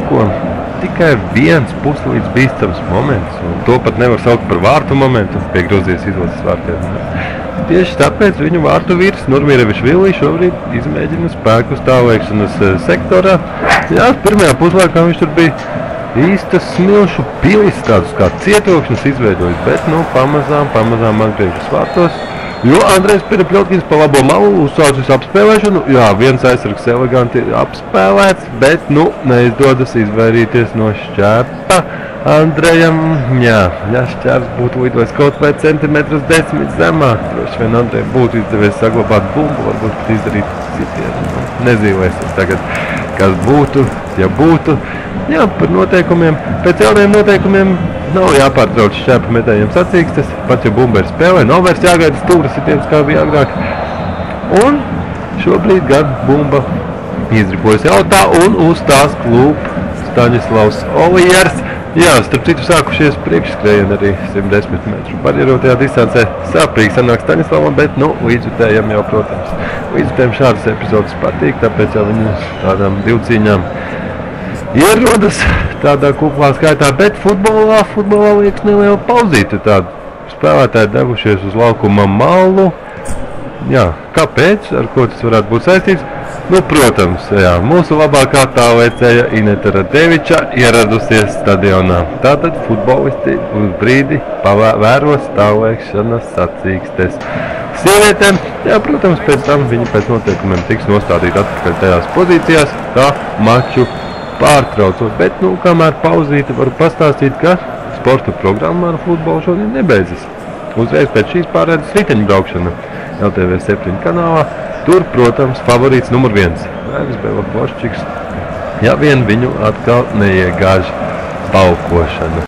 rīko tikai viens puslīdz bīstams moments, un to pat nevar saukt par vārtu momentu pie Gruzijas izlases vārtiem. Tieši tāpēc viņu vārtu vīrs Nurmīrevičvili šobrīd izmēģina spēku stāvēkšanas sektorā. Jā, pirmajā puslaikā viņš tur bija īstas smilšu pilis, tādus kā cietokšņus izveidojis, bet pamazām atgriežas vārtos. Jo Andrejs Perepļotkins pa labo malu uzsācis apspēlēšanu. Jā, viens aizsargs eleganti apspēlēts, bet neizdodas izvairīties no šķērpa. Andrejam, ja šķērs būtu lidojis kaut vai centimetrus 10 zemāk, droši vien Andrejam būtu izdevies saglabāt bumbu, varbūt pat izdarīt citienu. Nezīvēsim tagad, kas būtu, ja būtu. Jā, par noteikumiem. Pēc jaunajiem noteikumiem nav jāpārtrauc šķērpa metējiem sacīkstes, pats jau bumba ir spēlē, nav vairs jāgaida stūras sitiens, kā bija agrāk. Un šobrīd gan bumba izripojas jautā un uz tās klūp Staņislavs Olijars. Jā, starp citu sākušies priekšskrējieni arī 110 metru barjerotajā distancē. Sāpīgi sanāk Staņislavam, bet līdzjutējam jau, protams. Līdzjutējam šādas epizodes patīk, tāpēc jau viņu tādām divcīņām ierodas tādā kuplā skaitā, bet futbolā liekas neliela pauzīte. Tādi spēlētāji devušies uz laukuma malu. Jā, kāpēc? Ar ko tas varētu būt saistīts? Protams, jā, mūsu labākā tālēcēja Ineta Radeviča ieradusies stadionā. Tātad futbolisti uz brīdi vēros tālēkšanas sacīkstes. Sievietēm, jā, protams, pēc tam viņi pēc noteikumiem tiks nostādīti atpakaļ tajās pozīcijās, kā maču pārtraucot. Bet, kamēr pauzīte, varu pastāstīt, ka sporta programma ar futbolu šodien nebeidzas. Uzreiz pēc šīs pārēdas riteņbraukšana LTV 7 kanālā. Tur, protams, favorīts numur 1. Vēvis Bela Ploščiks. Ja vien viņu atkal neiegāž balkošana.